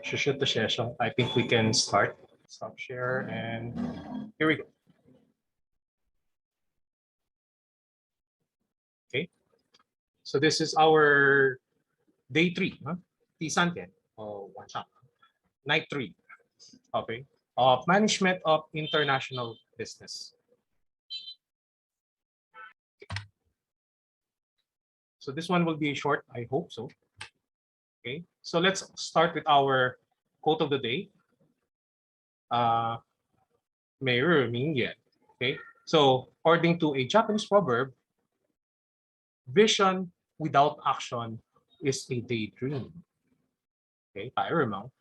Shoot the session. I think we can start. Stop share and here we go. Okay. So this is our day 3, huh? 第3天 晚上 night 3. Okay. Of management of international business. Okay. So this one will be short, I hope so. Okay. So let's start with our quote of the day. 每日名言. Okay. So according to a Japanese proverb, vision without action is a daydream. Okay, 白日梦.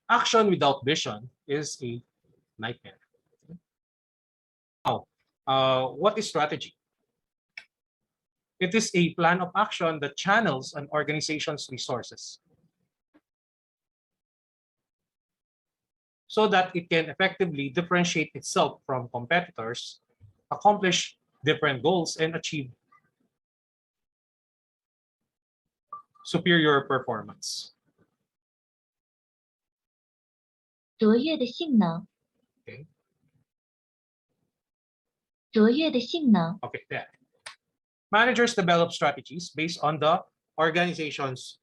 Action without vision is a nightmare. Now, what is strategy? It is a plan of action that channels an organization's resources so that it can effectively differentiate itself from competitors, accomplish different goals, and achieve superior performance. 卓越的性能。 Okay. 卓越的性能。 Okay, there. Managers develop strategies based on the organization's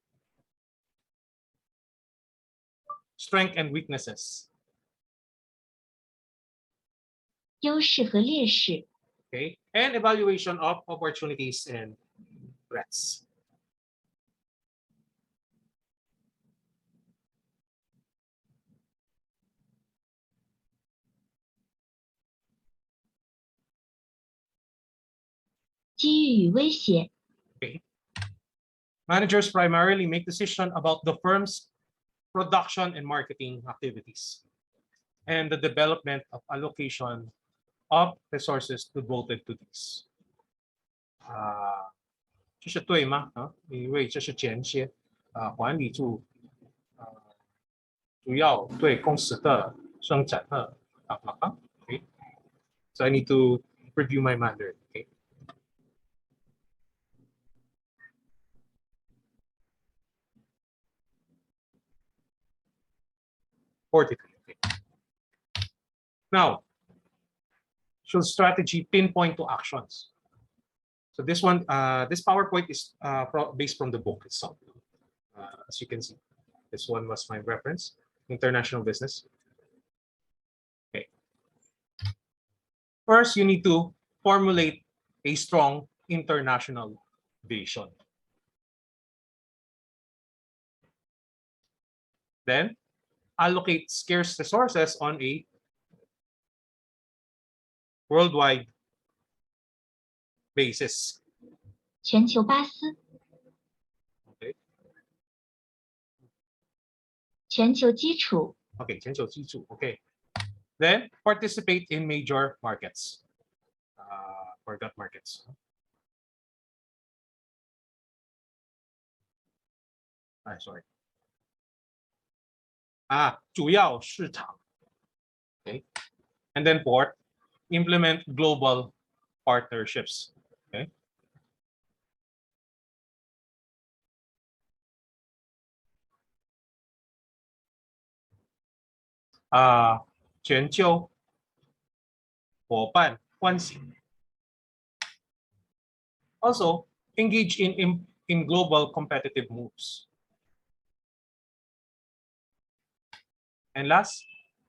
strength and weaknesses. 优势和劣势。 Okay, and evaluation of opportunities and threats. 机遇与威胁。 Okay. Managers primarily make decisions about the firm's production and marketing activities and the development of allocation of resources devoted to these. 这是对吗？因为这是前些管理住主要对公司的生产的Okay. So I need to review my Mandarin. Okay. Okay. Now, should strategy pinpoint to actions? So this one, this PowerPoint is based from the book itself. As you can see, this one was my reference, International Business. Okay. First, you need to formulate a strong international vision. Then, allocate scarce resources on a worldwide basis. 全球巴斯。 Okay. 全球基础。 Okay, 全球基础. Okay. Then participate in major markets. Forgot markets. Sorry. 主要市场. Okay. And then fourth, implement global partnerships. Okay. 全球伙伴关系. Also, engage in global competitive moves. And last,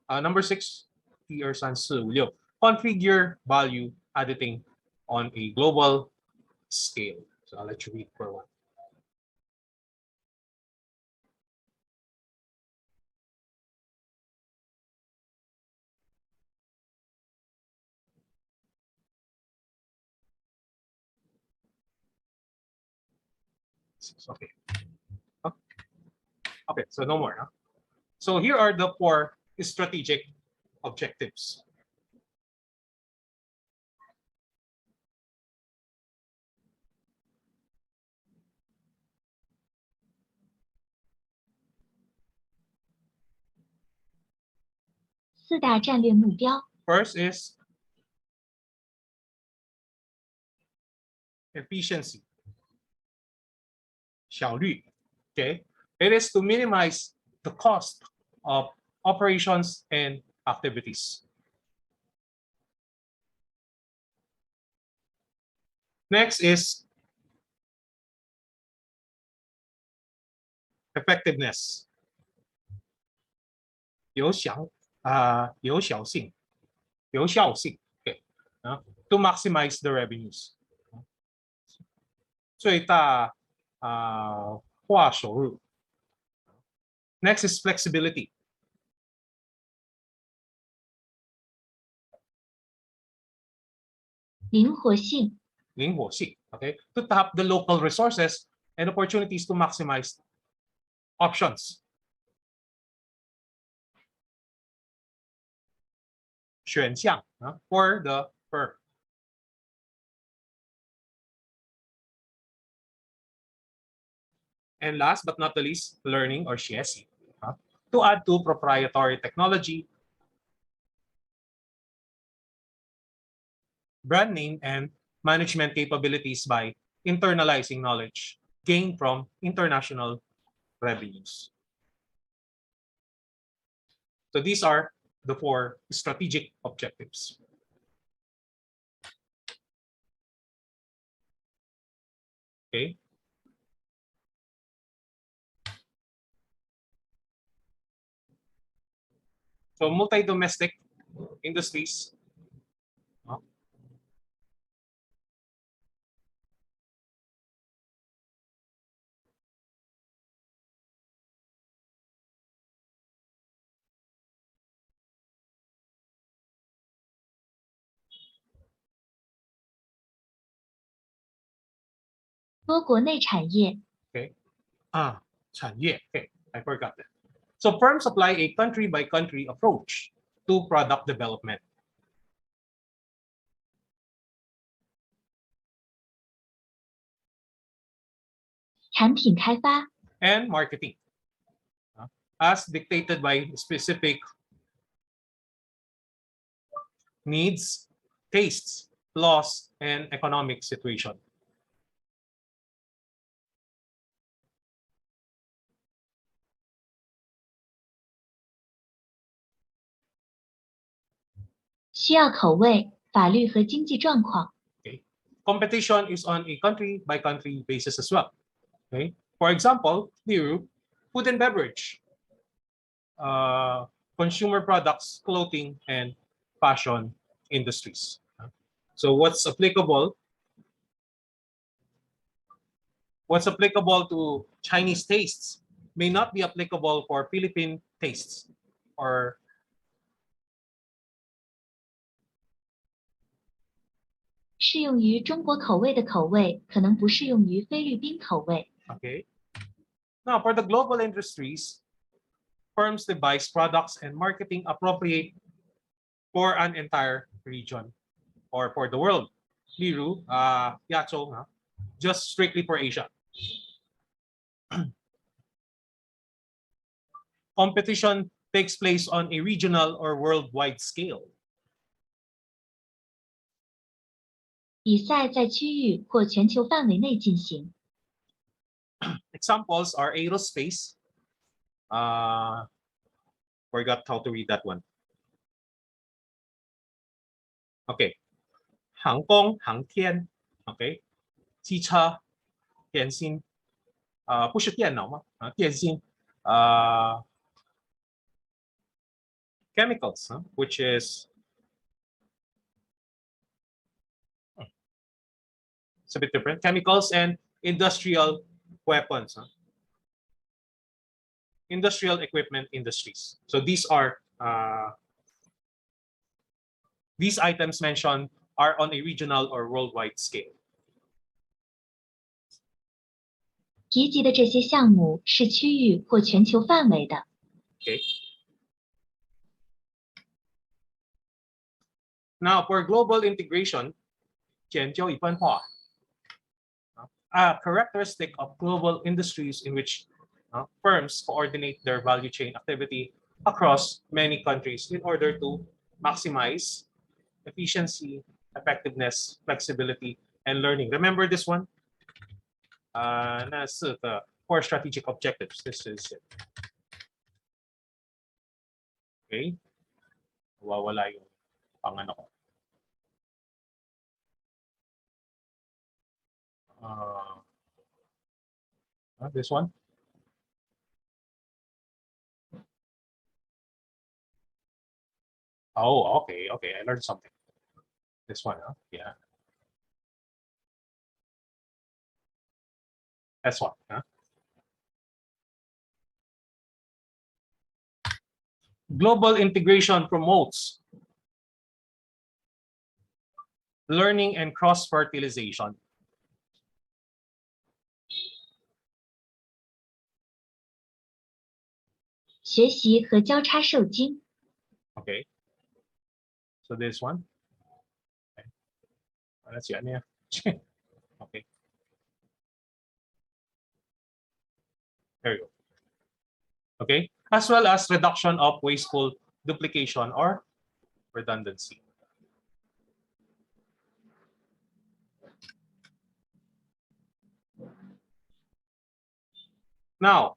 number 6, configure value editing on a global scale. So I'll let you read for one. Okay. Okay, so no more. So here are the 4 strategic objectives. Four 大战略目标。 First is efficiency. 效率. Okay. It is to minimize the cost of operations and activities. Next is effectiveness. 有效性 okay, to maximize the revenues. 最大化收入. Next is flexibility. 灵活性 okay, to tap the local resources and opportunities to maximize options. 选项 for the firm. And last but not the least, learning or 学习 to add to proprietary technology, brand name, and management capabilities by internalizing knowledge gained from international revenues. So these are the 4 strategic objectives. Okay. So multi-domestic industries. "多国内产业 Okay. 产业. Okay, I forgot that. So firms apply a country-by-country approach to product development. 产品开发 And marketing, as dictated by specific needs, tastes, laws, and economic situation. "需要口味、法律和经济状况 Okay. Competition is on a country-by-country basis as well. Okay. For example, food and beverage, consumer products, clothing, and fashion industries. So what's applicable to Chinese tastes may not be applicable for Philippine tastes, or 适用于中国口味的口味可能不适用于菲律宾口味。 okay. Now for the global industries, firms devise products and marketing appropriate for an entire region or for the world. 例如亚洲 just strictly for Asia. Competition takes place on a regional or worldwide scale. 比赛在区域或全球范围内进行。 Examples are aerospace. Forgot how to read that one. Okay. 航空航天 Okay. 机车电信不是电脑吗？电信chemicals, which is it's a bit different. Chemicals and industrial weapons, industrial equipment industries. So these are these items mentioned are on a regional or worldwide scale. 提及的这些项目是区域或全球范围的。 Okay. Now for global integration, 全球一般化. A characteristic of global industries in which firms coordinate their value chain activity across many countries in order to maximize efficiency, effectiveness, flexibility, and learning. Remember this one? 那4个 core strategic objectives. This is it. Okay? Wawala yung pangano ko. This one. Oh, okay, okay. I learned something. This one, huh? Yeah. That's one, huh? Global integration promotes learning and cross-fertilization. Okay. So this one. Okay. Let's see. Okay. There you go. Okay. As well as reduction of wasteful duplication or redundancy. Now,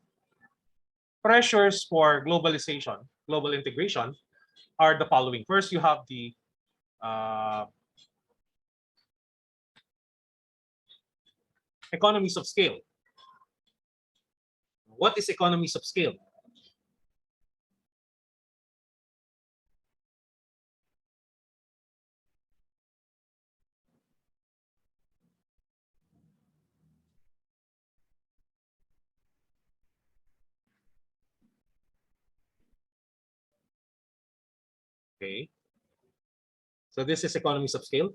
pressures for globalization, global integration are the following. First, you have the economies of scale. What is economies of scale? Okay. So this is economies of scale.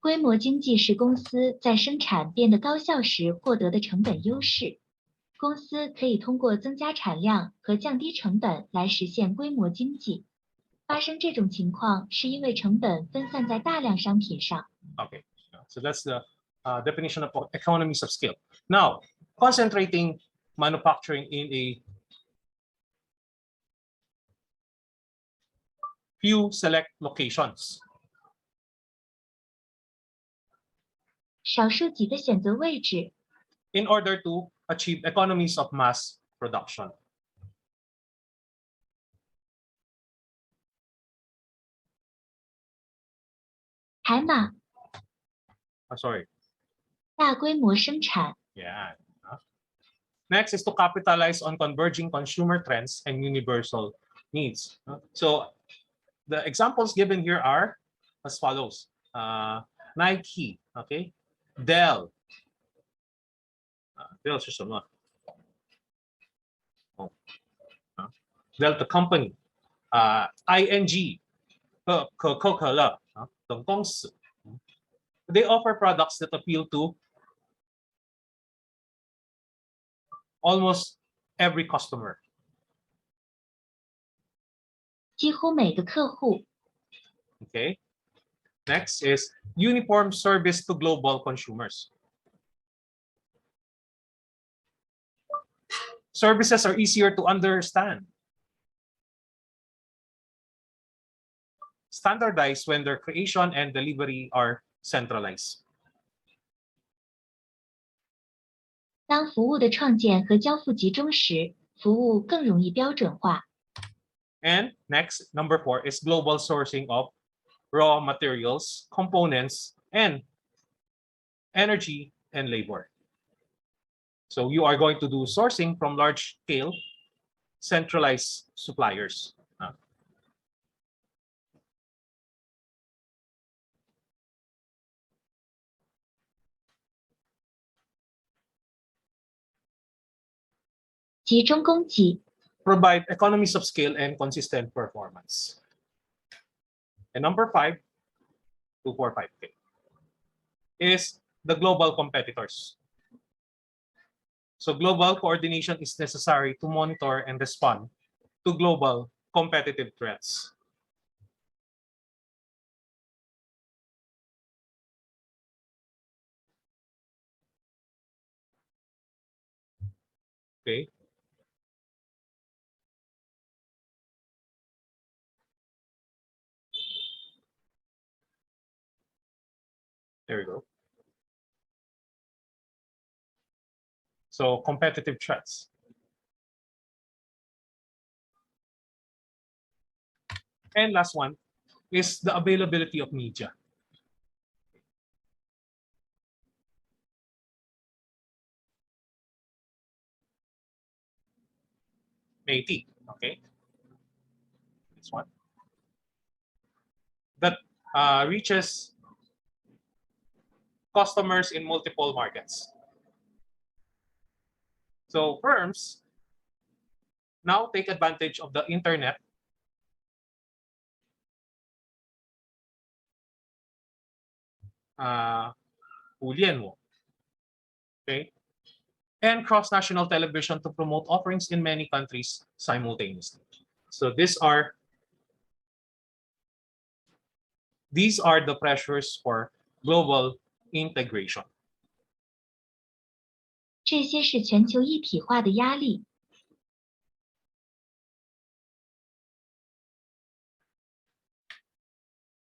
规模经济是公司在生产变得高效时获得的成本优势。公司可以通过增加产量和降低成本来实现规模经济。发生这种情况是因为成本分散在大量商品上。Okay, so that's the definition of economies of scale. Now, concentrating manufacturing in a few select locations. 少数几个选择位置。In order to achieve economies of mass production. Sorry. 大规模生产。Yeah. Next is to capitalize on converging consumer trends and universal needs. So the examples given here are as follows. Nike, okay? Dell. Dell 是什么？ Delta Company, ING, 可口可乐等公司 they offer products that appeal to almost every customer. 几乎每个客户。 Okay. Next is uniform service to global consumers. Services are easier to understand. Standardized when their creation and delivery are centralized. 当服务的创建和交付集中时，服务更容易标准化。 And next, number 4 is global sourcing of raw materials, components, and energy and labor. So you are going to do sourcing from large-scale centralized suppliers. Provide economies of scale and consistent performance. And number 5, 245, is the global competitors. So global coordination is necessary to monitor and respond to global competitive threats. Okay. There we go. So competitive threats. And last one is the availability of media. IBT, okay? This one. That reaches customers in multiple markets. So firms now take advantage of the internet okay, and cross-national television to promote offerings in many countries simultaneously. So these are the pressures for global integration. 这些是全球一体化的压力。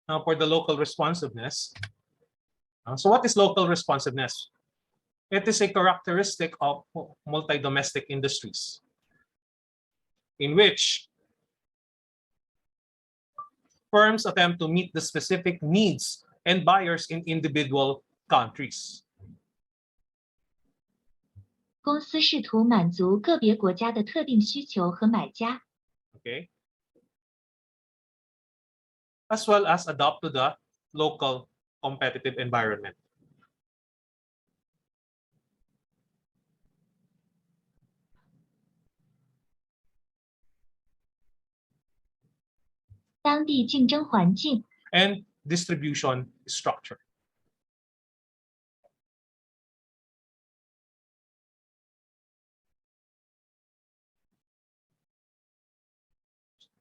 Now for the local responsiveness. So what is local responsiveness? It is a characteristic of multi-domestic industries in which firms attempt to meet the specific needs and buyers in individual countries. 公司试图满足个别国家的特定需求和买家。Okay. As well as adapt to the local competitive environment. 当地竞争环境 and distribution structure.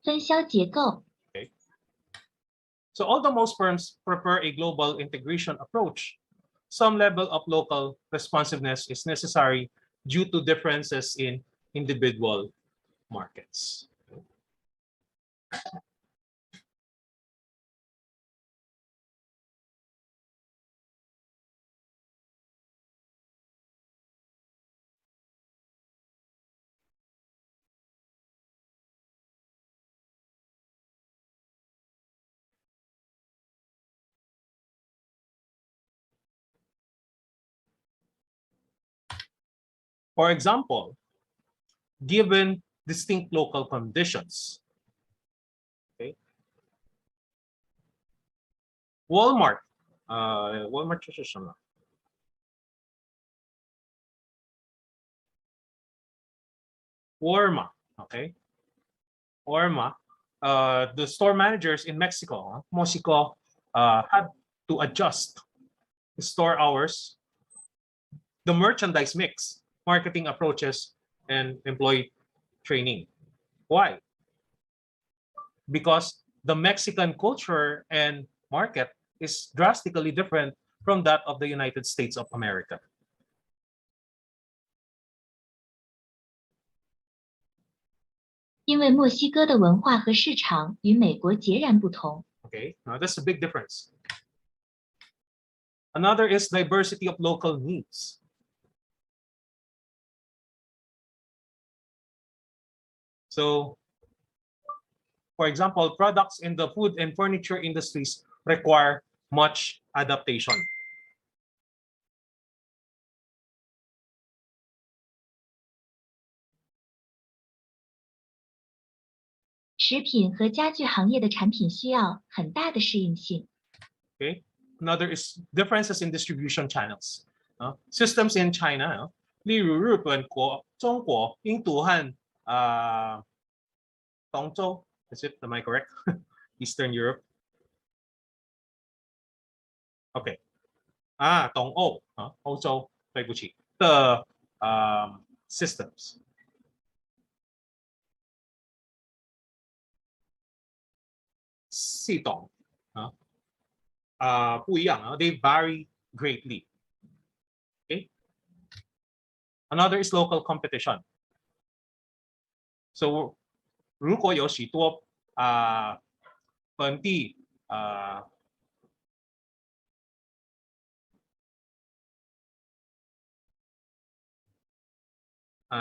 分销结构 Okay. So although most firms prefer a global integration approach, some level of local responsiveness is necessary due to differences in individual markets. For example, given distinct local conditions, okay, Walmart, Walmart 这是什么？ Walmart, okay, Walmart, the store managers in Mexico, had to adjust the store hours, the merchandise mix, marketing approaches, and employee training. Why? Because the Mexican culture and market is drastically different from that of the United States of America. 因为墨西哥的文化和市场与美国截然不同。 Okay, now that's a big difference. Another is diversity of local needs. So, for example, products in the food and furniture industries require much adaptation. 食品和家具行业的产品需要很大的适应性。 Okay, another is differences in distribution channels. Systems in China, 例如日本国、中国、印度和东洲 is it? Am I correct? Eastern Europe. Okay. 东欧欧洲，对不起的systems. 系统不一样they vary greatly. Okay. Another is local competition. So 如果有许多本地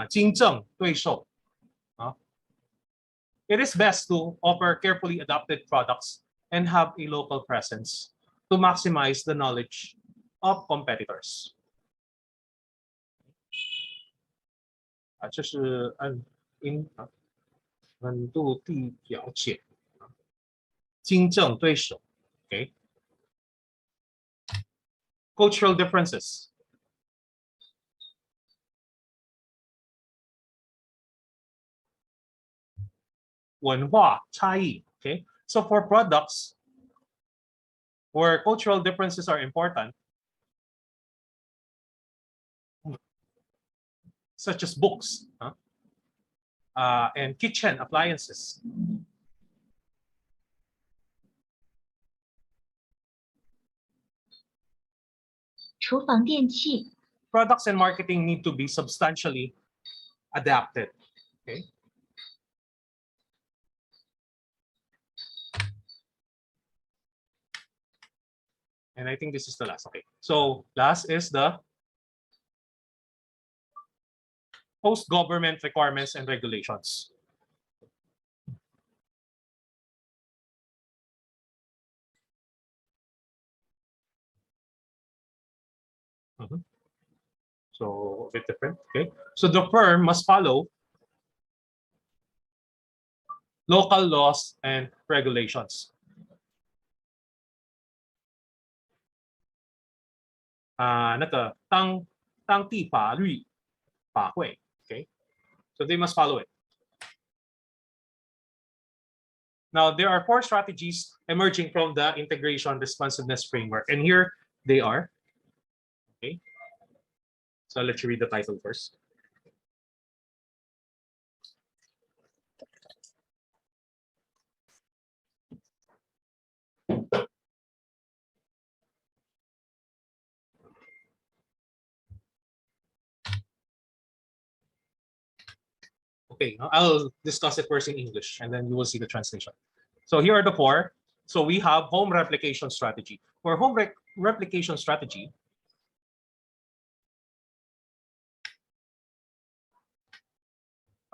竞争对手啊。It is best to offer carefully adapted products and have a local presence to maximize the knowledge of competitors. 这是温度地了解竞争对手 ，OK。Cultural differences. 文化差异 ，OK。So for products where cultural differences are important, such as books and kitchen appliances. 厨房电器 Products and marketing need to be substantially adapted. Okay. And I think this is the last. Okay. So last is the post-government requirements and regulations. So a bit different. Okay. So the firm must follow local laws and regulations. 那个当地法律法规 ，okay, so they must follow it. Now there are 4 strategies emerging from the Integration-Responsiveness framework, and here they are. Okay, so I'll let you read the title first. Okay, I'll discuss it first in English, and then you will see the translation. So here are the 4. So we have home replication strategy. For home replication strategy,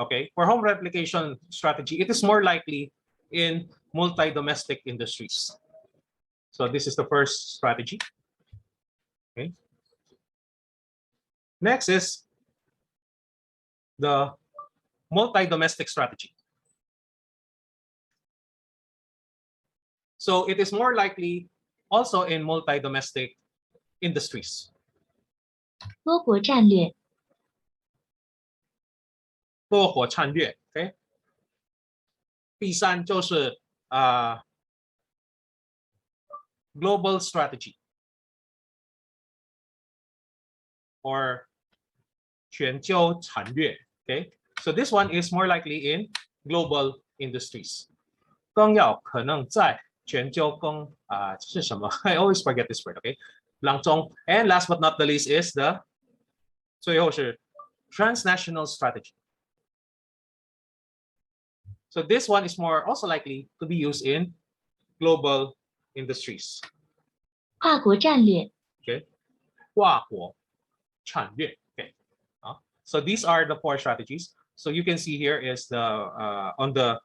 okay, for home replication strategy, it is more likely in multi-domestic industries. So this is the first strategy. Okay. Next is the multi-domestic strategy. So it is more likely also in multi-domestic industries. 多国战略多国战略 ，OK。第3就是global strategy or 全球产略 ，OK。So this one is more likely in global industries. 更要可能在全球更是什么 ？I always forget this word. OK， 当中 ，and last but not the least is the 最后是 transnational strategy. So this one is more also likely to be used in global industries. 跨国战略 Okay， 跨国战略 Okay， so these are the 4 strategies. So you can see here is the on the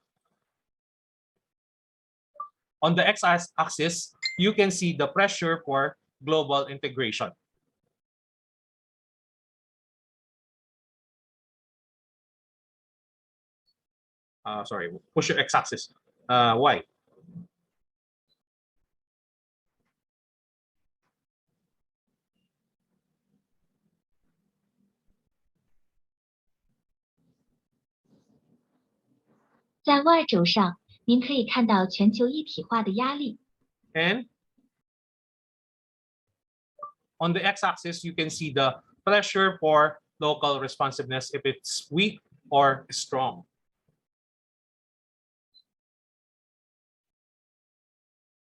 x-axis, you can see the pressure for global integration. Sorry, push your x-axis. Y. "在 Y 轴上，您可以看到全球一体化的压力。 And on the x-axis, you can see the pressure for local responsiveness if it's weak or strong.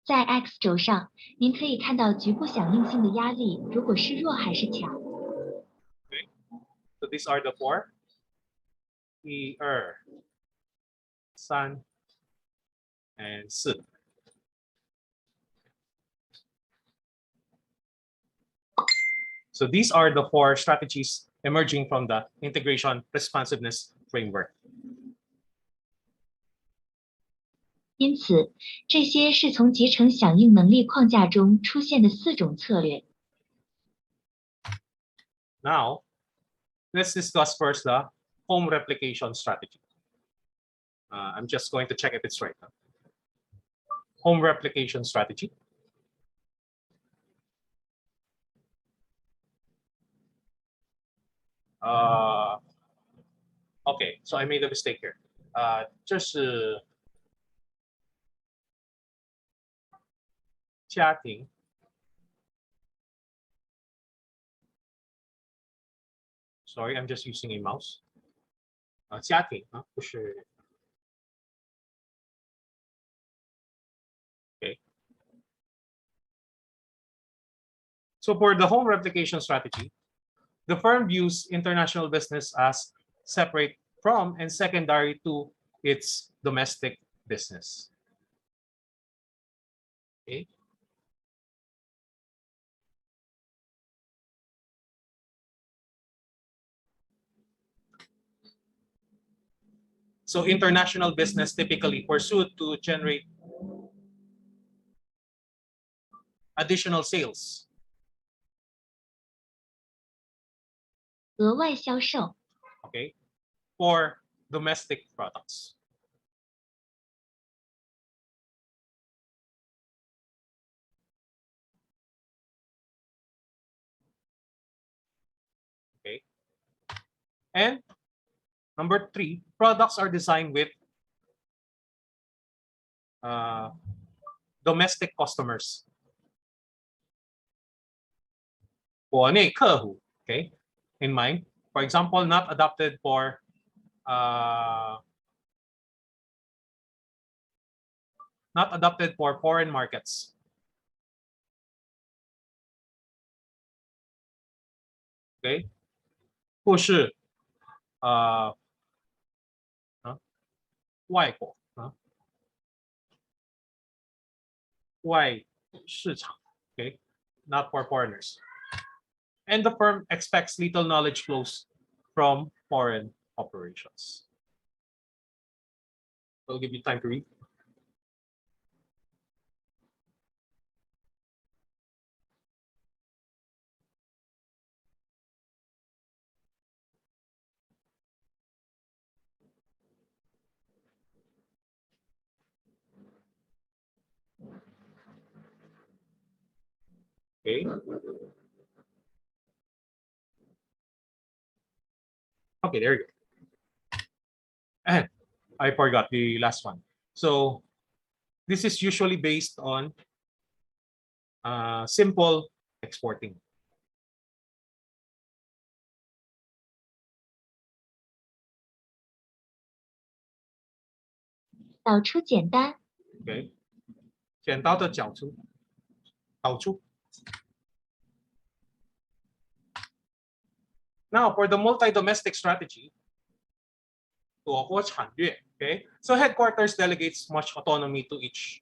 在 X 轴上，您可以看到局部响应性的压力，如果是弱还是强。 Okay, so these are the 4. 1、2、3 and 4. So these are the 4 strategies emerging from the Integration-Responsiveness framework. 因此，这些是从集成响应能力框架中出现的4种策略。Now, let's discuss first the home replication strategy. I'm just going to check if it's right. Home replication strategy. Okay, so I made a mistake here. 这是家庭 Sorry, I'm just using a mouse. 家庭不是 Okay. So for the home replication strategy, the firm views international business as separate from and secondary to its domestic business. Okay. So international business typically pursued to generate additional sales. 额外销售 Okay, for domestic products. Okay, and number 3, products are designed with domestic customers. 国内客户 okay, in mind. For example, not adapted for foreign markets. Okay, 或是外国外市场 okay, not for foreigners. And the firm expects little knowledge flows from foreign operations. I'll give you time to read. Okay. Okay, there you go. And I forgot the last one. So this is usually based on simple exporting. 导出简单 Okay. 剪刀的角出，导出。Now for the multi-domestic strategy, 多国战略 okay, so headquarters delegates much autonomy to each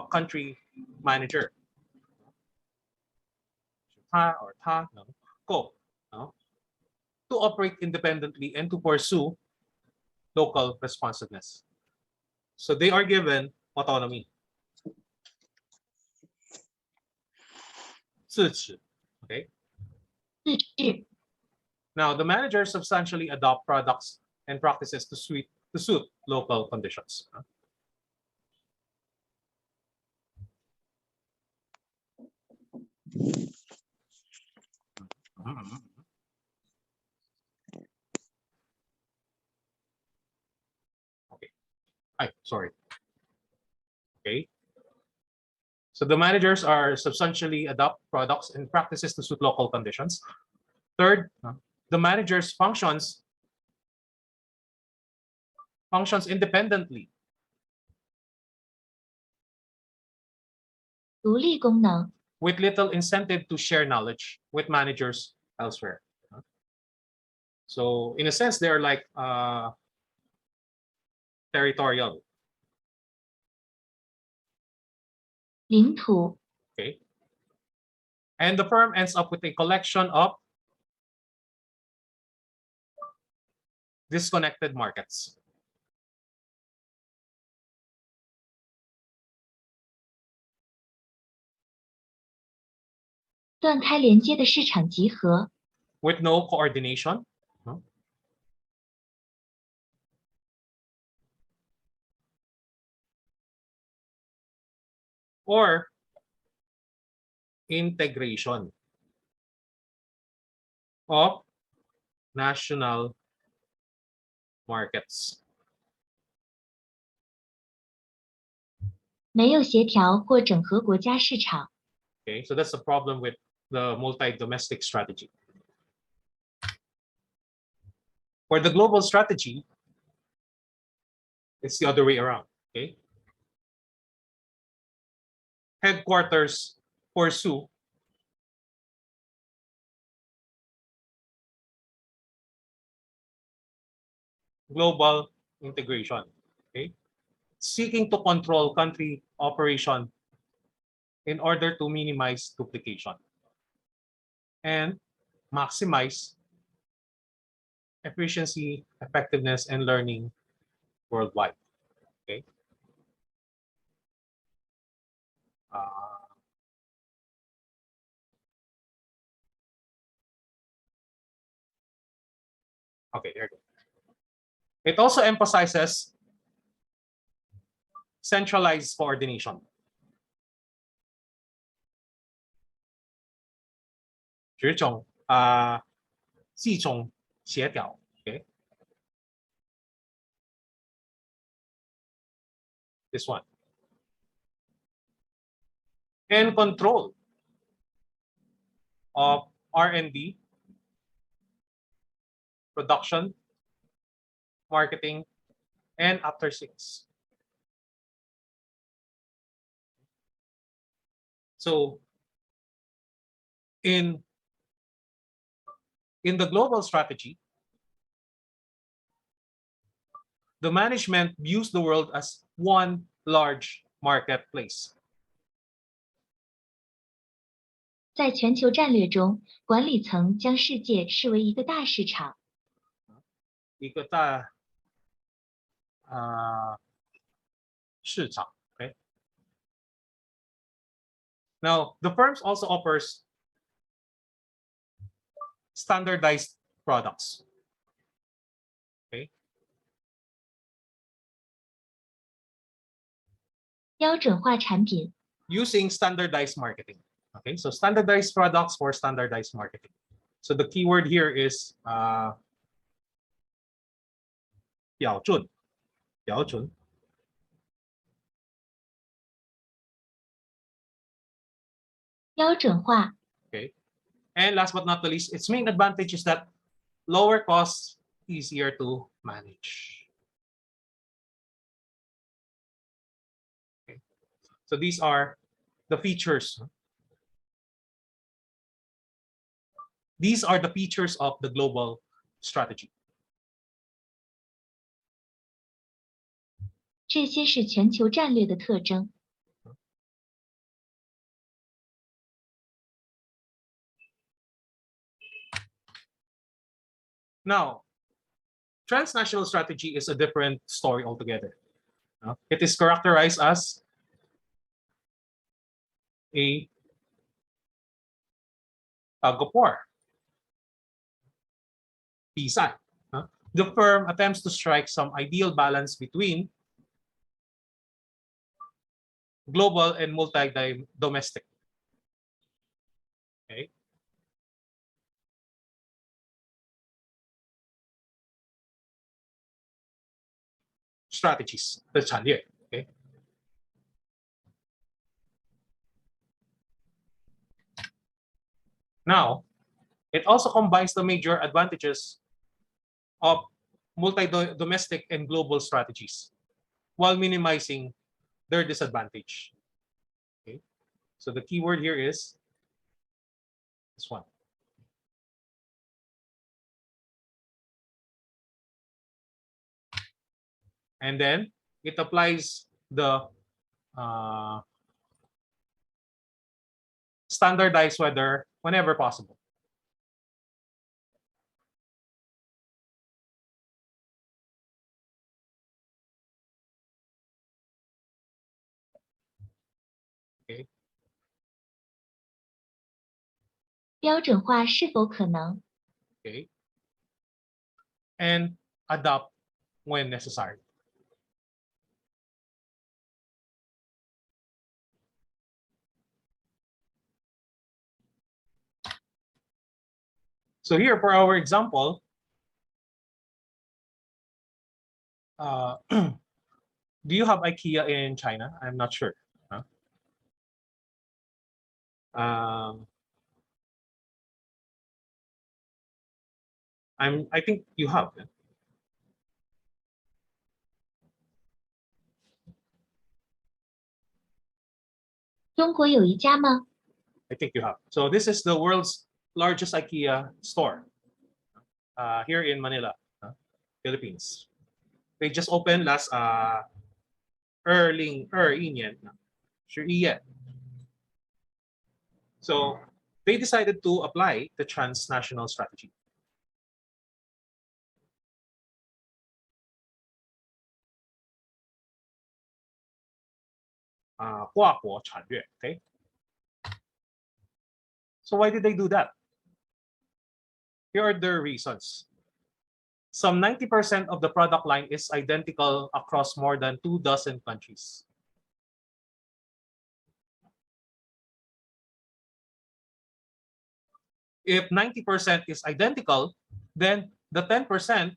country manager. 他能够 to operate independently and to pursue local responsiveness. So they are given autonomy. 自治 okay. 自治 Now the managers substantially adopt products and practices to suit local conditions. Okay. Sorry. Okay. So the managers are substantially adopt products and practices to suit local conditions. Third, the managers functions independently. 独立功能 With little incentive to share knowledge with managers elsewhere. So in a sense, they're like territorial. 领土 Okay. And the firm ends up with a collection of disconnected markets. 断开连接的市场集合 with no coordination. Or integration of national markets. 没有协调或整合国家市场。 Okay, so that's the problem with the multi-domestic strategy. For the global strategy, it's the other way around. Okay, headquarters pursue global integration. Okay, seeking to control country operation in order to minimize duplication and maximize efficiency, effectiveness, and learning worldwide. Okay. Okay, there you go. It also emphasizes centralized coordination. 集中协调 okay. This one. And control of R&D, production, marketing, and after sales. So in the global strategy, the management views the world as one large marketplace. 在全球战略中，管理层将世界视为一个大市场。一个大市场 okay. Now, the firms also offers standardized products. Okay. 标准化产品 Using standardized marketing. Okay, so standardized products for standardized marketing. So the keyword here is 标准. Okay. And last but not the least, its main advantage is that lower costs, easier to manage. Okay. So these are the features. These are the features of the global strategy. 这些是全球战略的特征。 Now, transnational strategy is a different story altogether. It is characterized as a tug-of-war. Pisay. The firm attempts to strike some ideal balance between global and multi-domestic. Okay. Strategies, the 战略. Okay. Now, it also combines the major advantages of multi-domestic and global strategies while minimizing their disadvantage. Okay. So the keyword here is this one. And then it applies the standardized weather whenever possible. Okay. 标准化是否可能？ Okay. And adopt when necessary. So here for our example, do you have IKEA in China? I'm not sure. Huh? I think you have. 中国有一家吗？ I think you have. So this is the world's largest IKEA store here in Manila, Philippines. They just opened last 2021年 So they decided to apply the transnational strategy. 跨国战略 okay? So why did they do that? Here are their reasons. Some 90% of the product line is identical across more than 24 countries. If 90% is identical, then the 10%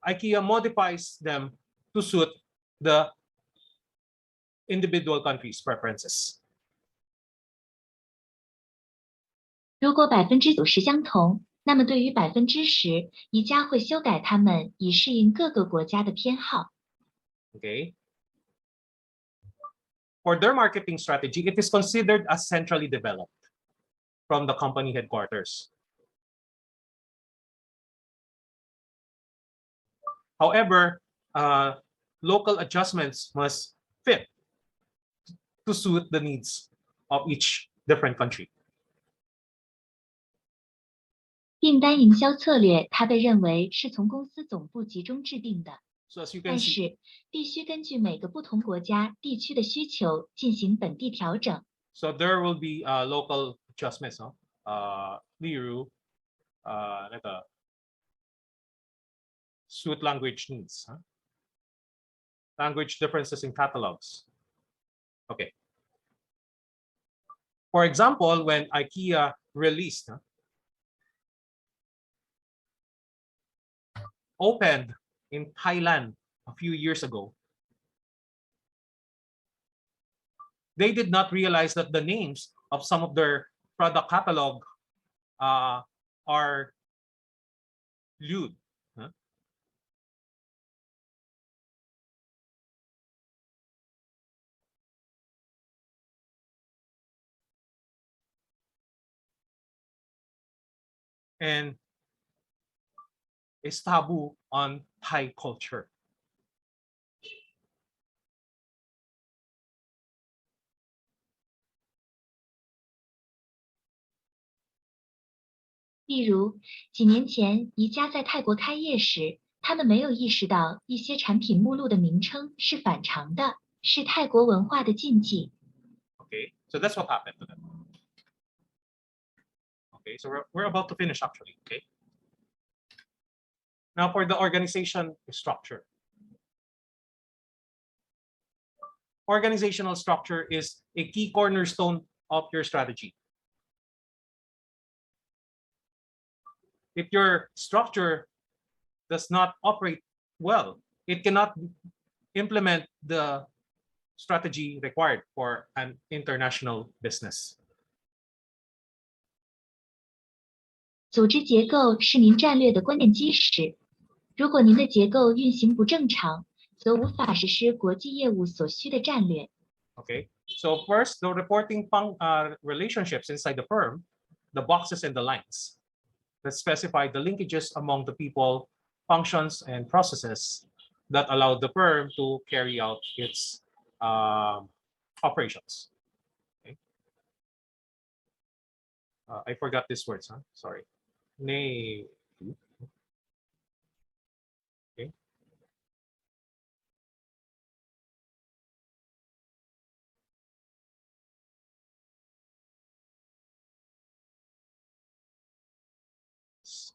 IKEA modifies them to suit the individual countries' preferences. 如果90%相同，那么对于10%，宜家会修改它们以适应各个国家的偏好。 Okay. For their marketing strategy, it is considered as centrally developed from the company headquarters. However, local adjustments must fit to suit the needs of each different country. 订单营销策略，它被认为是从公司总部集中制定的， So as you can 但 see, 是必须根据每个不同国家、地区的需求进行本地调整。 so there will be local adjustments. 例如那个 suit language needs. Language differences in catalogs. Okay. For example, when IKEA released, opened in Thailand a few years ago, they did not realize that the names of some of their product catalog are lewd. And is taboo on Thai culture. 例如，几年前宜家在泰国开业时，他们没有意识到一些产品目录的名称是反常的，是泰国文化的禁忌。 Okay, so that's what happened to them. Okay, so we're about to finish actually. Okay. Now for the organization structure. Organizational structure is a key cornerstone of your strategy. If your structure does not operate well, it cannot implement the strategy required for an international business. 组织结构是您战略的关键基石。如果您的结构运行不正常，则无法实施国际业务所需的战略。 Okay, so first, the reporting relationships inside the firm, the boxes and the lines that specify the linkages among the people, functions, and processes that allow the firm to carry out its operations. Okay. I forgot these words, huh? Sorry. Okay.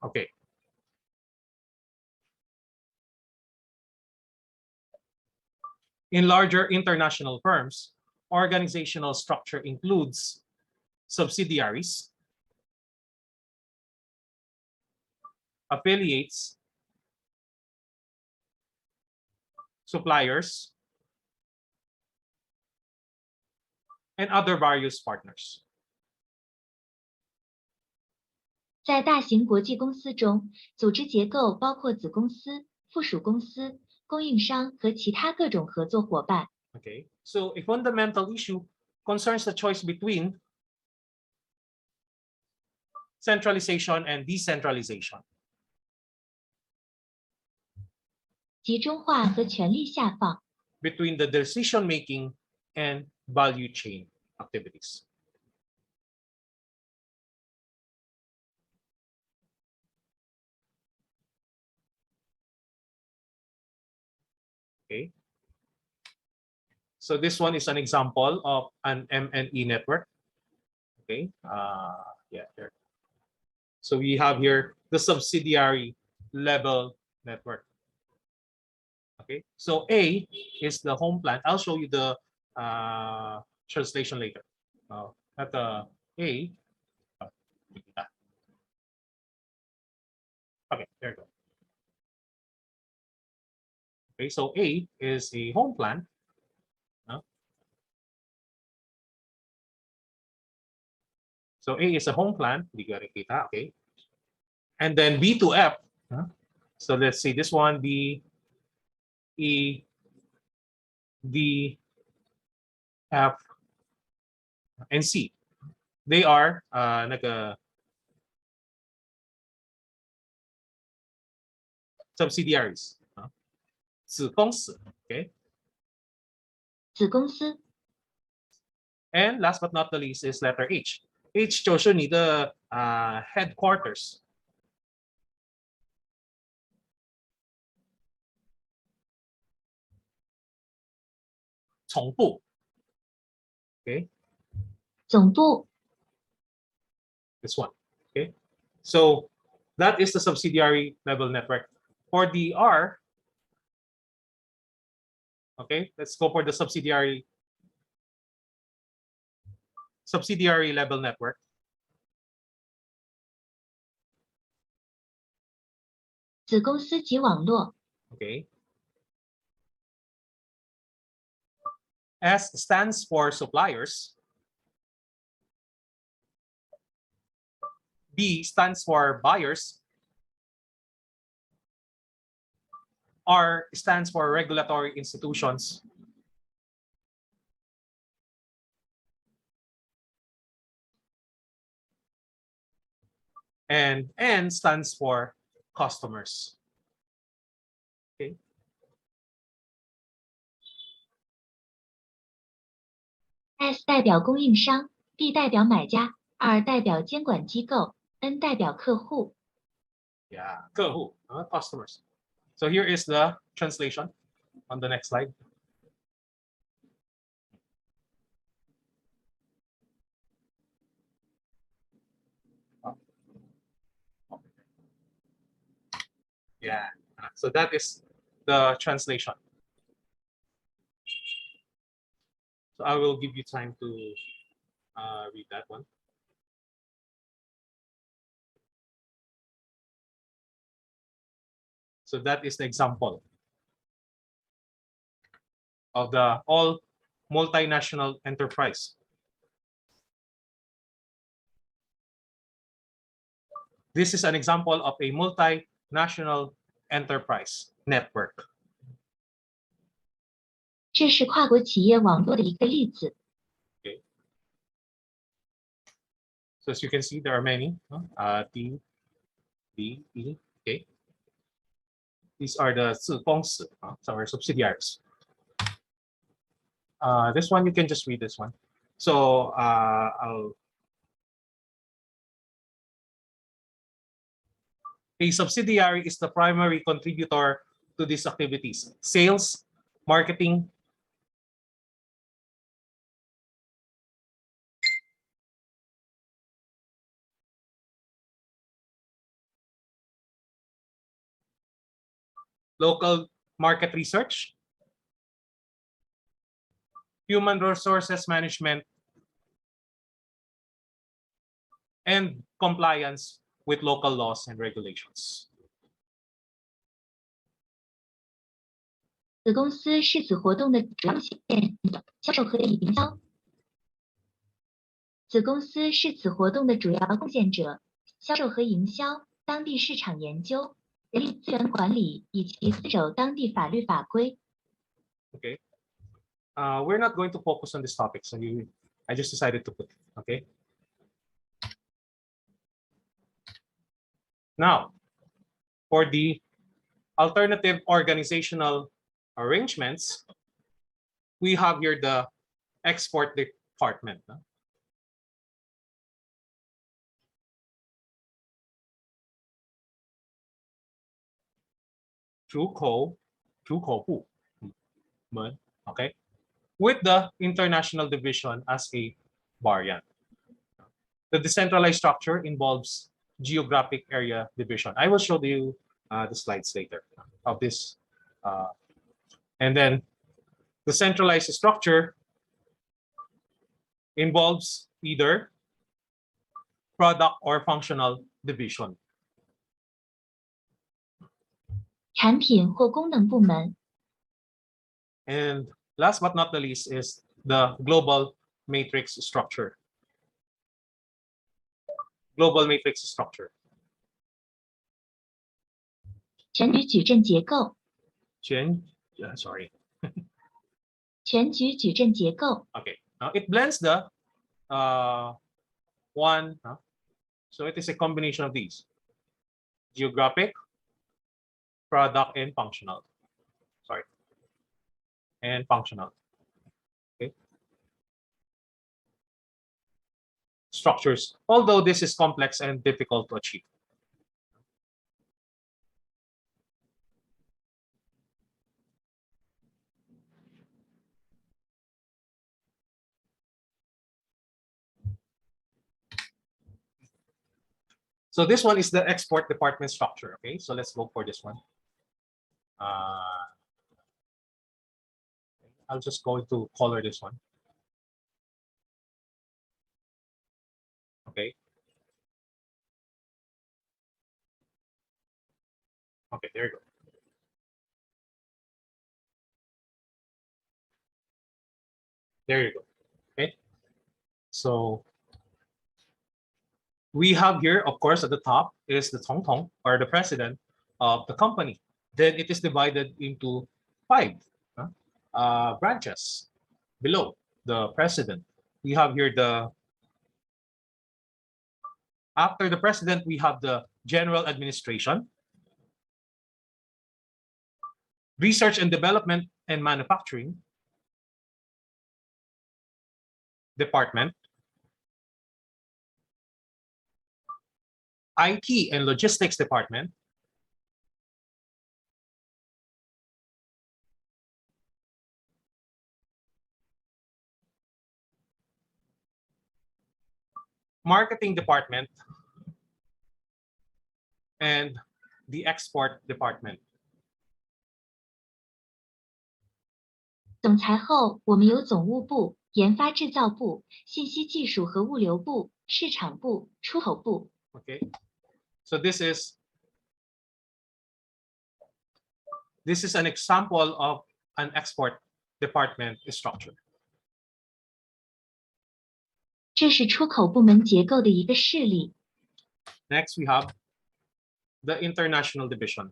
Okay. In larger international firms, organizational structure includes subsidiaries, affiliates, suppliers, and other various partners. 在大型国际公司中，组织结构包括子公司、附属公司、供应商和其他各种合作伙伴。Okay, so a fundamental issue concerns the choice between centralization and decentralization. 集中化和权力下放。 Between the decision-making and value chain activities. Okay. So this one is an example of an M&E network. Okay. Yeah. There. So we have here the subsidiary level network. Okay. So A is the home plant. I'll show you the translation later. At the A. Okay. There you go. Okay. So A is a home plant. So A is a home plant, okay. And then B to F. So let's see this one, B, E, D, F, and C. They are subsidiaries. 子公司, okay. 子公司。 And last but not the least is letter H. H 就是你的headquarters. 总部. Okay. 总部。 This one. Okay. So that is the subsidiary level network. For the R, okay, let's go for the subsidiary level network.子公司及网络。 Okay. S stands for suppliers. B stands for buyers. R stands for regulatory institutions. And N stands for customers. Okay. S 代表供应商 ，B 代表买家 ，R 代表监管机构 ，N 代表客户。 Yeah, 客户, customers. So here is the translation on the next slide. Yeah, so that is the translation. So I will give you time to read that one. So that is the example of the all multinational enterprise. This is an example of a multinational enterprise network. 这是跨国企业网络的一个例子。 Okay. So as you can see, there are many. D, B, E. Okay. These are the 子公司, some are subsidiaries. This one you can just read this one. So I'll A subsidiary is the primary contributor to these activities: sales, marketing, local market research, human resources management, and compliance with local laws and regulations. 子公司是此活动的主要贡献者，销售和营销。子公司是此活动的主要贡献者，销售和营销、当地市场研究、人力资源管理以及遵守当地法律法规。Okay. We're not going to focus on this topic, so I just decided to put it. Okay. Now, for the alternative organizational arrangements, we have here the export department. 出口部门, okay, with the international division as a variant. The decentralized structure involves geographic area division. I will show you the slides later of this. And then the centralized structure involves either product or functional division. 产品或功能部门。 And last but not the least is the global matrix structure. Global matrix structure. 全局矩阵结构。 Sorry. 全局矩阵结构。 Okay. Now it blends the one. So it is a combination of these: geographic, product, and functional. Sorry. And functional. Okay. Structures. Although this is complex and difficult to achieve. So this one is the export department structure. Okay, so let's go for this one. I'll just go to color this one. Okay. Okay, there you go. There you go. Okay. So we have here, of course, at the top is the Tongtong, or the president of the company. Then it is divided into 5 branches below the president. We have here after the president, we have the general administration, research and development and manufacturing department, IT and logistics department, marketing department, and the export department. 总裁后，我们有总务部、研发制造部、信息技术和物流部、市场部、出口部。 Okay, so this is an example of an export department structure. 这是出口部门结构的一个示例。 Next, we have the international division.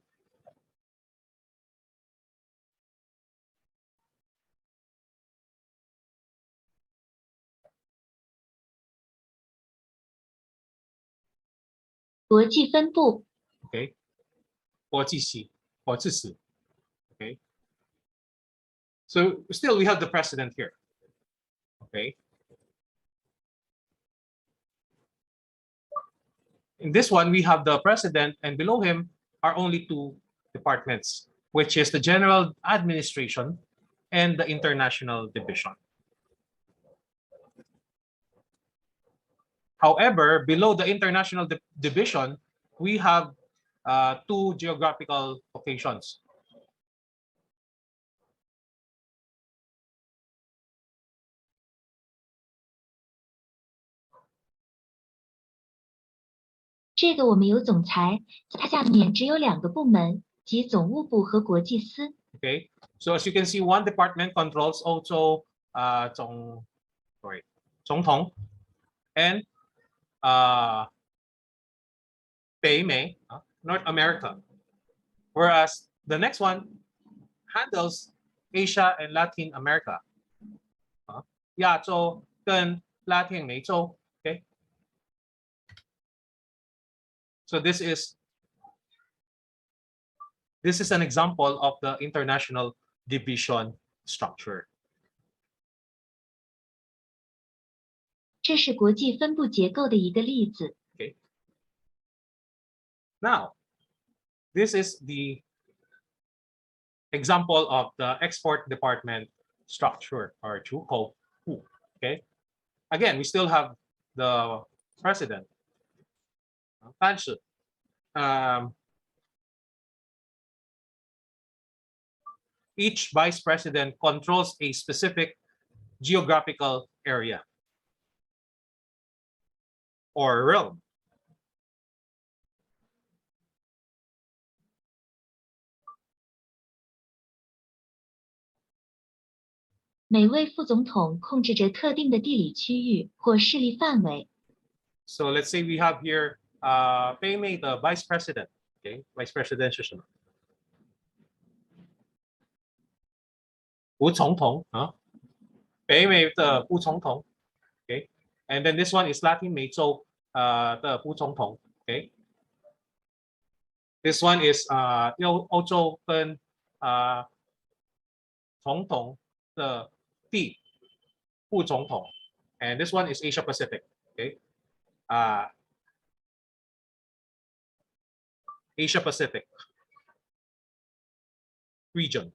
国际分部。 Okay, 国际系, 国际系. Okay, so still we have the president here. Okay. In this one, we have the president, and below him are only two departments, which is the general administration and the international division. However, below the international division, we have two geographical locations.这个我们有总裁，它下面只有2个部门，即总务部和国际司。Okay, so as you can see, one department controls also 总统 and 北美 North America, whereas the next one handles Asia and Latin America, 亚洲跟拉丁美洲。Okay, so this is an example of the international division structure. 这是国际分部结构的一个例子。Okay. Now, this is the example of the export department structure or 出口部. Okay. Again, we still have the president. 但是 each vice president controls a specific geographical area or realm. 每位副总统控制着特定的地理区域或势力范围。So let's say we have here 北美的 vice president. Okay, vice president 是什么？副总统啊，北美的副总统。Okay, and then this one is Latin 美洲的副总统。Okay, this one is 欧洲跟总统的副总统 and this one is Asia Pacific. Okay, Asia Pacific region.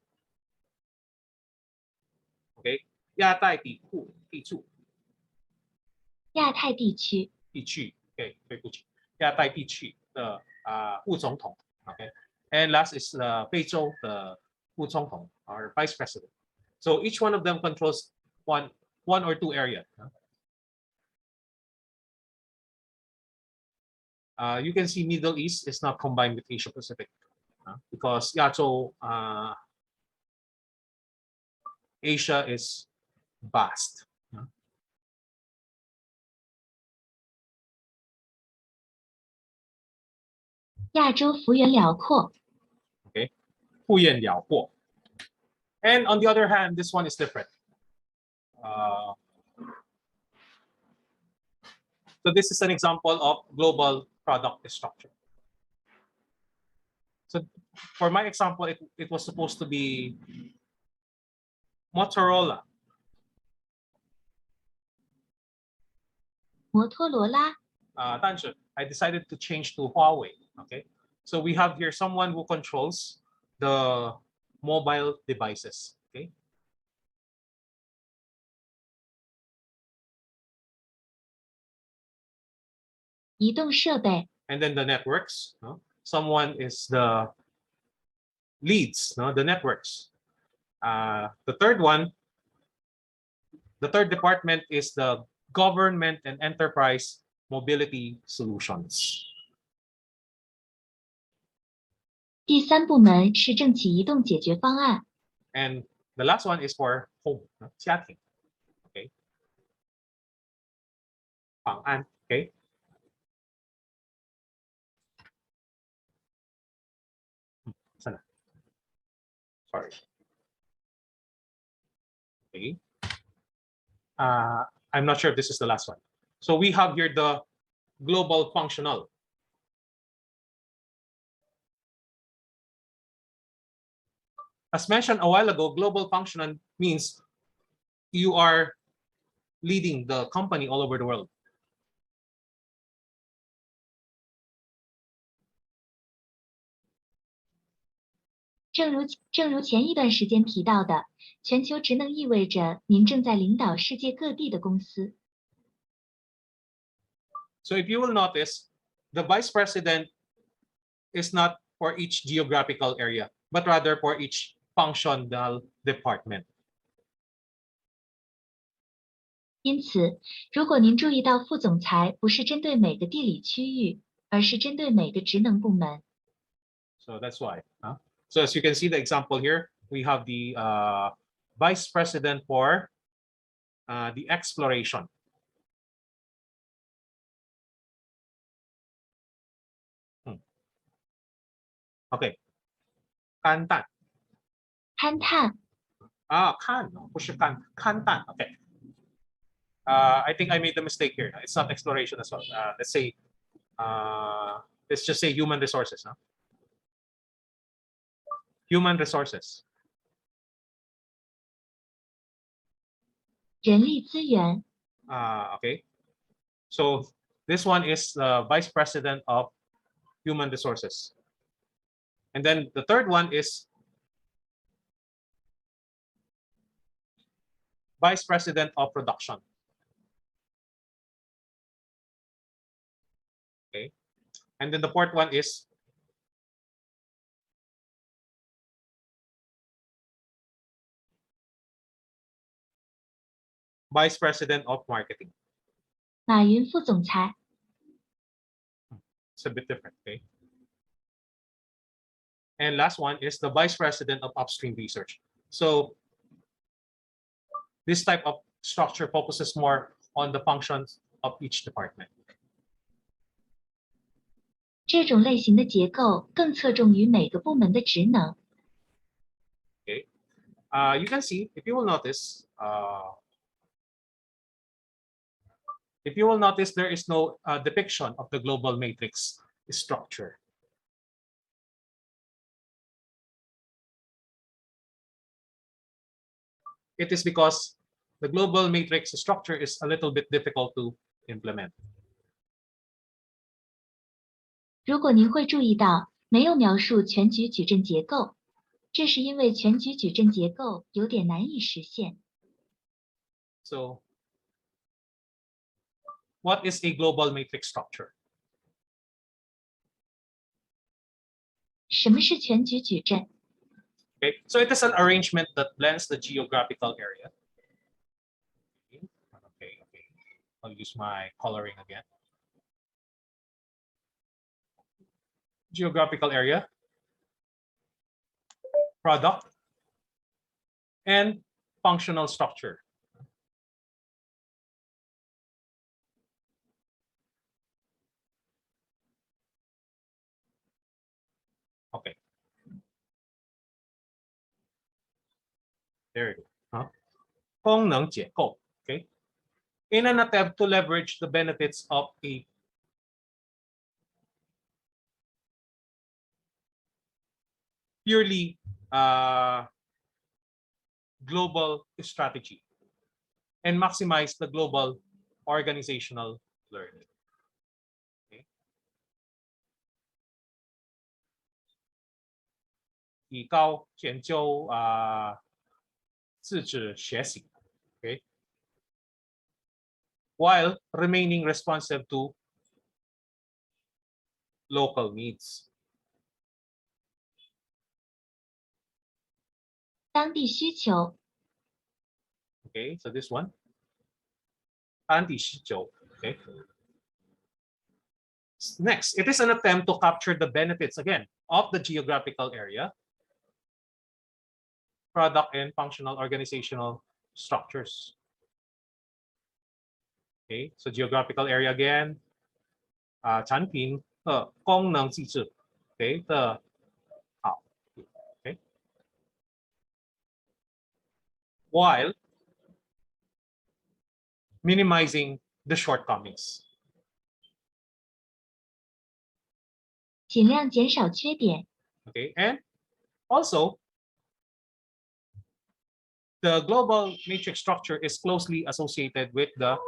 Okay, 亚太地区。亚太地区。Okay, 对不起，亚太地区的副总统。Okay, and last is 非洲的副总统 or vice president. So each one of them controls one or two areas. You can see Middle East is not combined with Asia Pacific because 亚洲 Asia is vast. 亚洲幅员辽阔。Okay, 幅员辽阔。And on the other hand, this one is different. So this is an example of global product structure. So for my example, it was supposed to be Motorola. 摩托罗拉。但是 I decided to change to Huawei. Okay, so we have here someone who controls the mobile devices. Okay,移动设备。And then the networks. Someone is the leads. The networks. The third one, the third department is the government and enterprise mobility solutions. 第3部门是政企移动解决方案。And the last one is for home, 家庭。Okay. 方案。Okay. Sorry. Okay. I'm not sure if this is the last one. So we have here the global functional. As mentioned a while ago, global functional means you are leading the company all over the world. 正如前一段时间提到的，全球职能意味着您正在领导世界各地的公司。So if you will notice, the vice president is not for each geographical area, but rather for each functional department. 因此，如果您注意到副总裁不是针对每个地理区域，而是针对每个职能部门。So that's why. So as you can see the example here, we have the vice president for the exploration. Okay. 勘探。勘探。勘，不是勘探。Okay. I think I made the mistake here. It's not exploration as well. Let's say, let's just say human resources. Human resources. 人力资源。Okay. So this one is the vice president of human resources. And then the third one is vice president of production. Okay. And then the fourth one is vice president of marketing. 马云副总裁。It's a bit different, okay? And last one is the vice president of upstream research. So this type of structure focuses more on the functions of each department. 这种类型的结构更侧重于每个部门的职能。Okay. You can see, if you will notice, there is no depiction of the global matrix structure. It is because the global matrix structure is a little bit difficult to implement. 如果您会注意到没有描述全局矩阵结构，这是因为全局矩阵结构有点难以实现。So, what is a global matrix structure? 什么是全局矩阵？ Okay, so it is an arrangement that blends the geographical area. Okay. I'll use my coloring again. Geographical area, product, and functional structure. Okay. There you go. 功能结构. Okay. In an attempt to leverage the benefits of a purely global strategy and maximize the global organizational learning. Okay. 提高研究自主学习. Okay. While remaining responsive to local needs. 当地需求。 Okay, so this one. 当地需求. Okay. Next, it is an attempt to capture the benefits again of the geographical area, product, and functional organizational structures. Okay, so geographical area again, 产品和功能机制 okay 的好 okay while minimizing the shortcomings. 尽量减少缺点。 Okay, and also the global matrix structure is closely associated with the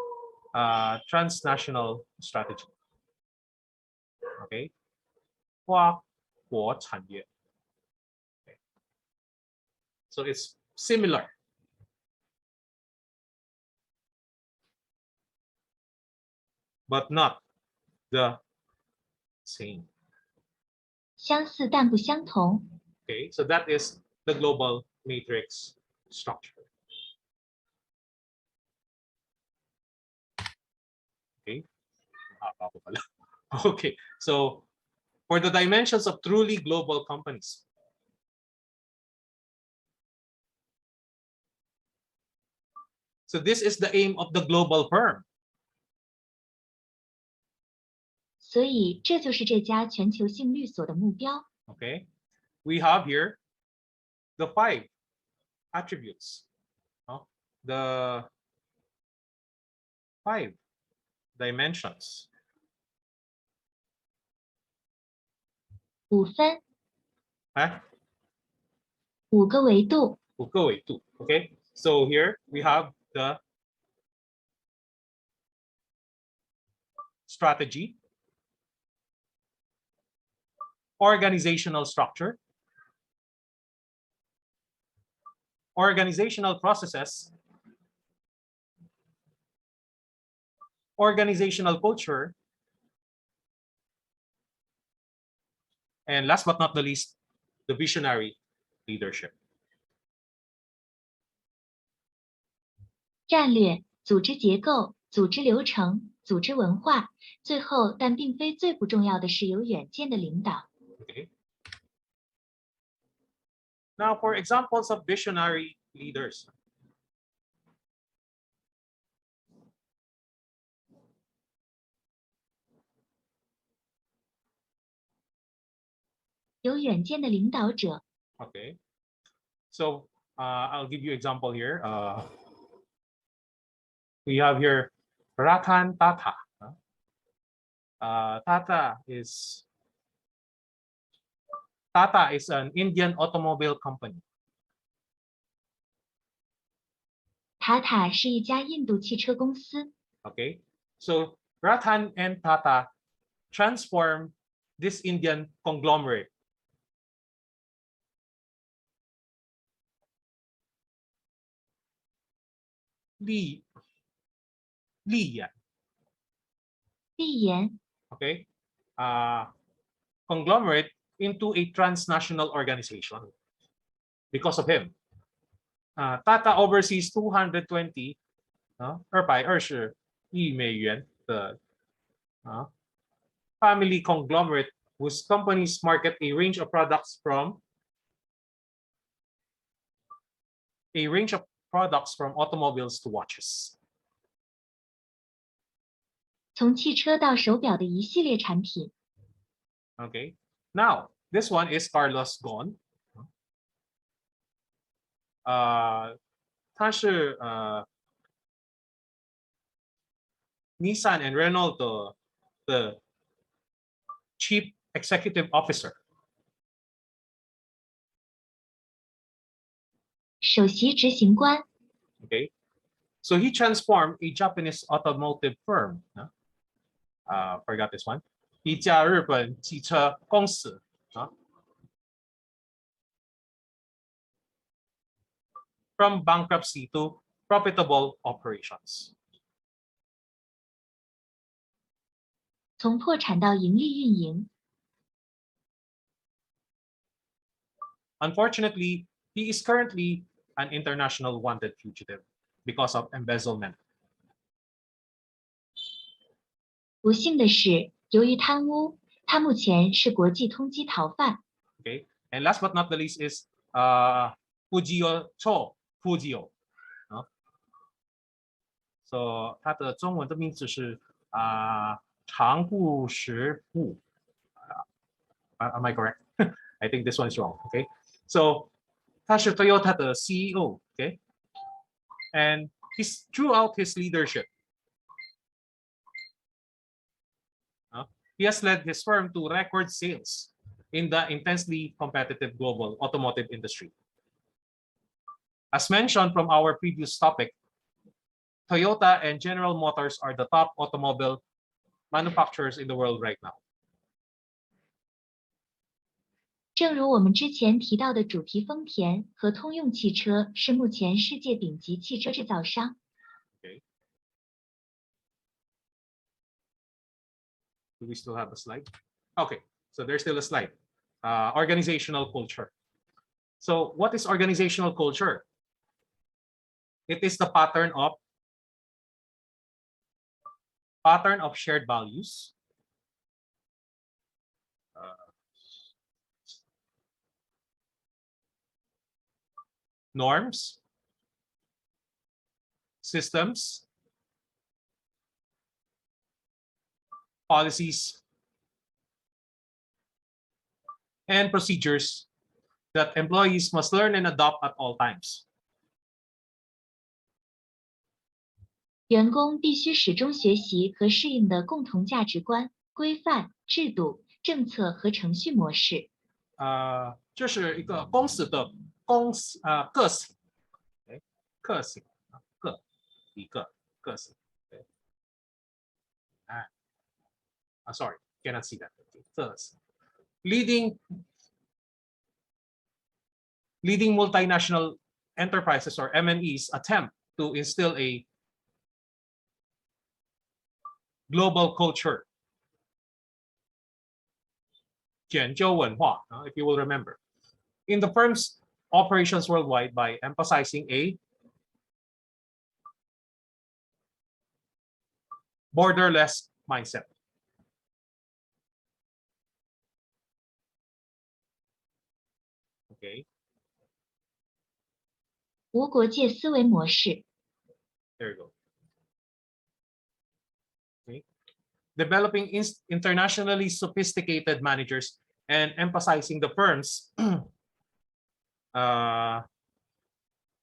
transnational strategy. Okay, 跨国产业. Okay. So it's similar. But not the same. 相似但不相同。 Okay, so that is the global matrix structure. Okay. Okay, so for the dimensions of truly global companies, so this is the aim of the global firm. 所以这就是这家全球性律所的目标。 Okay, we have here the 5 attributes, the 5 dimensions. 5分， Huh? 5个维度。 We'll go with 2. Okay, so here we have the strategy, organizational structure, organizational processes, organizational culture, and last but not the least, the visionary leadership. 战略、组织结构、组织流程、组织文化，最后但并非最不重要的是有远见的领导。 Okay. Now, for examples of visionary leaders. 有远见的领导者， Okay, so I'll give you example here. We have here Ratan Tata. Tata is an Indian automobile company. 塔塔是一家印度汽车公司。 Okay, so Ratan and Tata transform this Indian conglomerate. Li Yan. 立言 Okay, conglomerate into a transnational organization because of him. Tata oversees 220 220亿美元的 family conglomerate whose companies market a range of products from automobiles to watches. 从汽车到手表的一系列产品。 Okay, now this one is Carlos Ghosn. 他是Nissan and Renault 的 Chief Executive Officer. 首席执行官， Okay, so he transformed a Japanese automotive firm. Forgot this one. 一家日本汽车公司 from bankruptcy to profitable operations. 从破产到盈利运营。 Unfortunately, he is currently an international wanted fugitive because of embezzlement. 不幸的是，由于贪污，他目前是国际通缉逃犯。 Okay, and last but not the least is Fujio. So 他的中文的名字是长布实布。Am I correct? I think this one is wrong. Okay, so 他是 Toyota 的 CEO. Okay, and throughout his leadership, he has led his firm to record sales in the intensely competitive global automotive industry. As mentioned from our previous topic, Toyota and General Motors are the top automobile manufacturers in the world right now. 正如我们之前提到的主题丰田和通用汽车是目前世界顶级汽车制造商。Okay. Do we still have a slide? Okay, so there's still a slide. Organizational culture. So what is organizational culture? It is the pattern of shared values, norms, systems, policies, and procedures that employees must learn and adopt at all times. 员工必须始终学习和适应的共同价值观、规范、制度、政策和程序模式。这是一个公司的个性，个性一个个性。Sorry, cannot see that. 个性 leading multinational enterprises or MNEs attempt to instill a global culture. 研究文化 if you will remember, in the firm's operations worldwide by emphasizing a borderless mindset. Okay. 无国界思维模式。 There you go. Okay. Developing internationally sophisticated managers and emphasizing the firm's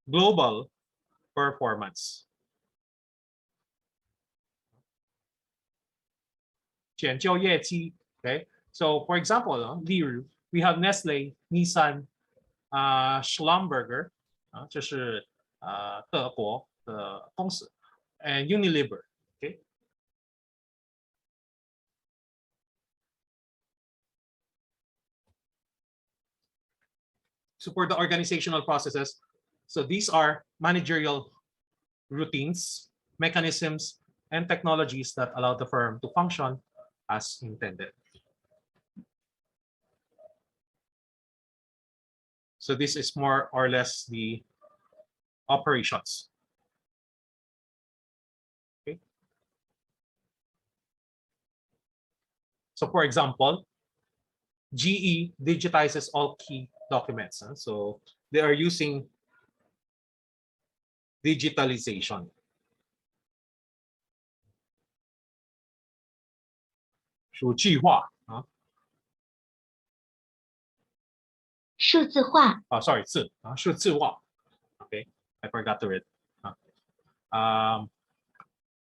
global performance. 研究业绩 Okay. So for example, 例如 we have Nestle, Nissan, Schlumberger, 这是德国的公司 and Unilever. Okay. Support the organizational processes. So these are managerial routines, mechanisms, and technologies that allow the firm to function as intended. So this is more or less the operations. Okay. So for example, GE digitizes all key documents. So they are using digitalization. 数据化 数字化。sorry, 数字化 Okay, I forgot to read.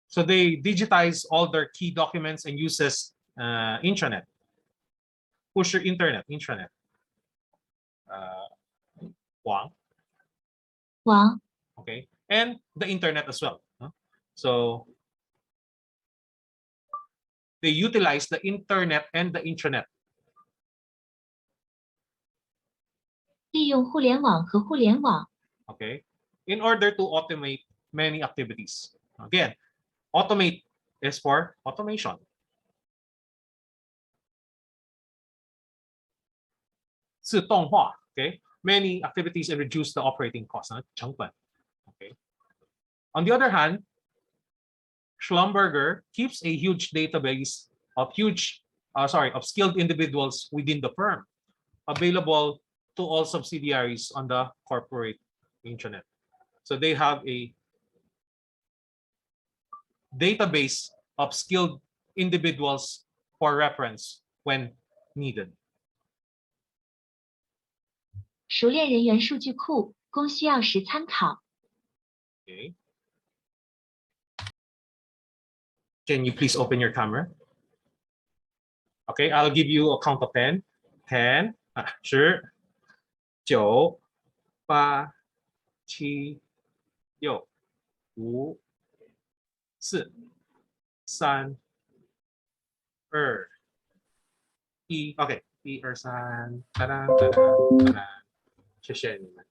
So they digitize all their key documents and uses intranet. Push your intranet. 网 Okay, and the internet as well. So they utilize the internet and the intranet. 利用互联网和互联网。 Okay, in order to automate many activities. Again, automate is for automation. 自动化 Okay, many activities and reduce the operating cost 成本 Okay. On the other hand, Schlumberger keeps a huge database of skilled individuals within the firm, available to all subsidiaries on the corporate intranet. So they have a database of skilled individuals for reference when needed. 熟练人员数据库，供需要时参考。 Okay. Can you please open your camera? Okay, I'll give you a count of 10. 10, 10, 9, 8, 7, 6, 5, 4, 3, 2, 1. Okay, 1、2、3，哒哒哒哒哒哒，谢谢你们。